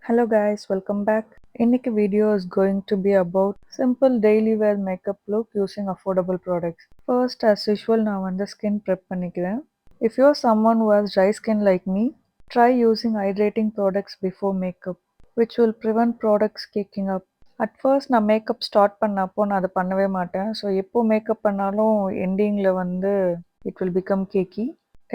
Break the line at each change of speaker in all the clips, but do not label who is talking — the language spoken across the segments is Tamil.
Hello guys, welcome back. இன்னைக்கு video is going to be about simple daily wear makeup look using affordable products. First, as usual, நான் வந்து skin prep பண்ணிக்கிறேன். If you're someone who has dry skin like me, try using hydrating products before makeup, which will prevent products caking up. At first நான் மேக்கப் ஸ்டார்ட் பண்ணப்போ நான் அதை பண்ணவே மாட்டேன். ஸோ எப்போ மேக்கப் பண்ணாலும் எண்டிங்கில் வந்து இட் வில் பிகம் கேக்கி.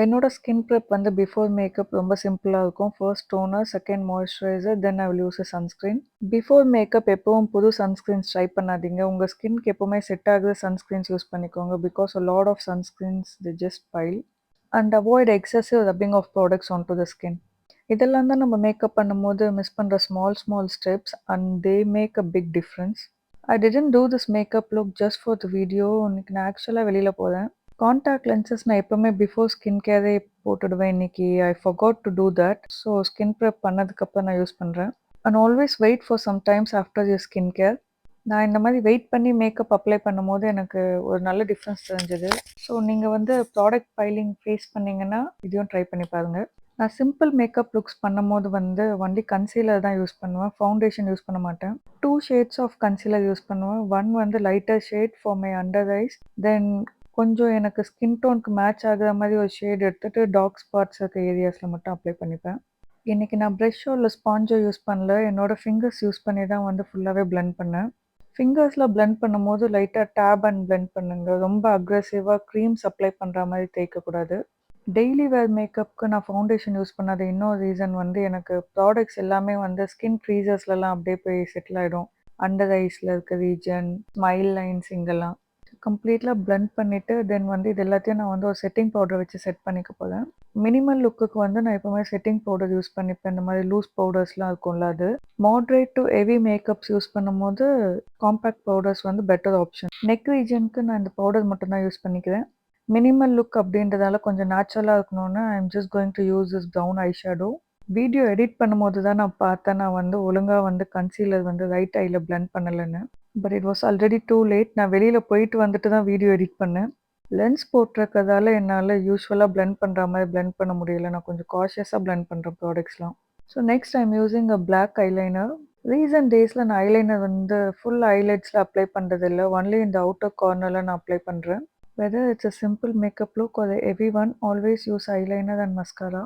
என்னோட ஸ்கின் ப்ரெப் வந்து பிஃபோர் மேக்கப் ரொம்ப சிம்பிளாக இருக்கும். First toner, second moisturizer, then I will use a sunscreen. Before makeup எப்பவும் புது சன்ஸ்க்ரீன்ஸ் ட்ரை பண்ணாதீங்க. உங்கள் ஸ்கின்க்கு எப்போவுமே செட் ஆகுது சன்ஸ்க்ரீன்ஸ் யூஸ் பண்ணிக்கோங்க. Because a lot of sunscreens the just pile and avoid excessive rubbing of products on to the skin. இதெல்லாம் தான் நம்ம மேக்கப் பண்ணும்போது மிஸ் பண்ணுற small steps and they make a big difference. I didn't do this makeup look just for the video. இன்னைக்கு நான் ஆக்சுவலாக வெளியில் போகிறேன். காண்டாக்ட் லென்சஸ் நான் எப்போவுமே பிஃபோர் ஸ்கின் கேரே போட்டுடுவேன். இன்னைக்கு I forgot to do that. So skin prep பண்ணதுக்கப்புறம் நான் யூஸ் பண்ணுறேன். And always wait for some times after your skin care. நான் இந்த மாதிரி வெயிட் பண்ணி மேக்கப் அப்ளை பண்ணும்போது எனக்கு ஒரு நல்ல டிஃப்ரென்ஸ் தெரிஞ்சது. ஸோ நீங்கள் வந்து ப்ராடக்ட் ஃபைலிங் ஃபேஸ் பண்ணிங்கன்னா இதையும் ட்ரை பண்ணி பாருங்கள். நான் சிம்பிள் மேக்கப் லுக்ஸ் பண்ணும்போது வந்து ஒன்லி கன்சீலர் தான் யூஸ் பண்ணுவேன். ஃபவுண்டேஷன் யூஸ் பண்ண மாட்டேன். 2 ஷேட்ஸ் ஆஃப் கன்சீலர் யூஸ் பண்ணுவேன். ஒன் வந்து lighter shade for my under eyes, then கொஞ்சம் எனக்கு ஸ்கின் டோனுக்கு மேட்ச் ஆகுற மாதிரி ஒரு ஷேட் எடுத்துகிட்டு டார்க் ஸ்பாட்ஸ் இருக்க ஏரியாஸில் மட்டும் அப்ளை பண்ணிப்பேன். இன்றைக்கி நான் ப்ரெஷ்ஷோ இல்லை ஸ்பாஞ்சோ யூஸ் பண்ணல. என்னோடய ஃபிங்கர்ஸ் யூஸ் பண்ணி தான் வந்து ஃபுல்லாகவே பிளெண்ட் பண்ணேன். ஃபிங்கர்ஸில் பிளெண்ட் பண்ணும்போது லைட்டாக டேப் அண்ட் பிளெண்ட் பண்ணுங்கள். ரொம்ப அக்ரெசிவாக க்ரீம்ஸ் அப்ளை பண்ணுற மாதிரி தேய்க்கக்கூடாது. டெய்லி வேர் மேக்கப்புக்கு நான் ஃபவுண்டேஷன் யூஸ் பண்ணாத இன்னொரு ரீசன் வந்து எனக்கு ப்ராடக்ட்ஸ் எல்லாமே வந்து ஸ்கின் க்ரீசஸ்லலாம் அப்படியே போய் செட்டில் ஆகிடும். அண்டர் ஐஸில் இருக்க ரீஜன், ஸ்மைல் லைன்ஸ் இங்கெல்லாம் கம்ப்ளீட்டாக பிளெண்ட் பண்ணிவிட்டு தென் வந்து இது எல்லாத்தையும் நான் வந்து ஒரு செட்டிங் பவுடர் வச்சு செட் பண்ணிக்க போகிறேன். மினிமல் லுக்குக்கு வந்து நான் எப்போவுமே செட்டிங் பவுடர் யூஸ் பண்ணிப்பேன். இந்த மாதிரி லூஸ் பவுடர்ஸ்லாம் இருக்கும்ல அது. Moderate to heavy makeups use பண்ணும்போது காம்பேக்ட் பவுடர்ஸ் வந்து பெட்டர் ஆப்ஷன். நெக் ரீஜனுக்கு நான் இந்த பவுடர் மட்டும்தான் யூஸ் பண்ணிக்கிறேன். மினிமல் லுக் அப்படின்றதால கொஞ்சம் நேச்சுரலாக இருக்கணும்னு I am just going to use this brown eye shadow. Video edit பண்ணும்போது தான் நான் பார்த்தேன் நான் வந்து ஒழுங்காக வந்து கன்சீலர் வந்து ரைட் ஐயில் பிளெண்ட் பண்ணலைன்னு. But it was already too late. நான் வெளியில் போயிட்டு வந்துட்டு தான் வீடியோ எடிட் பண்ணேன். லென்ஸ் போட்டிருக்கிறதால என்னால் யூஸ்வலாக பிளெண்ட் பண்ணுற மாதிரி பிளெண்ட் பண்ண முடியல. நான் கொஞ்சம் காஷியஸாக பிளெண்ட் பண்ணுறேன் ப்ராடக்ட்ஸ்லாம். So next I'm using a black eyeliner. Recent டேஸில் நான் ஐலைனர் வந்து ஃபுல் ஐலைட்ஸில் அப்ளை பண்ணுறதில்ல. ஒன்லி இந்த அவுட்டர் கார்னரில் நான் அப்ளை பண்ணுறேன். Whether it's a simple makeup look or a one, always use eyeliner and mascara.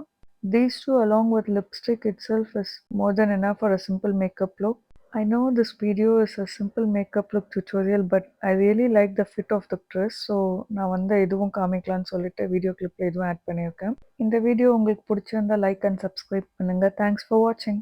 These two along with lipstick itself is more than enough for a simple makeup look. I know this video is a simple makeup look tutorial, but I really like the fit of the dress. So நான் வந்து இதுவும் காமிக்கலான்னு சொல்லிட்டு வீடியோ கிளிப்பில் இதுவும் ஆட் பண்ணியிருக்கேன். இந்த வீடியோ உங்களுக்கு பிடிச்சிருந்தா லைக் அண்ட் சப்ஸ்கிரைப் பண்ணுங்கள். தேங்க்ஸ் ஃபார் வாட்சிங்.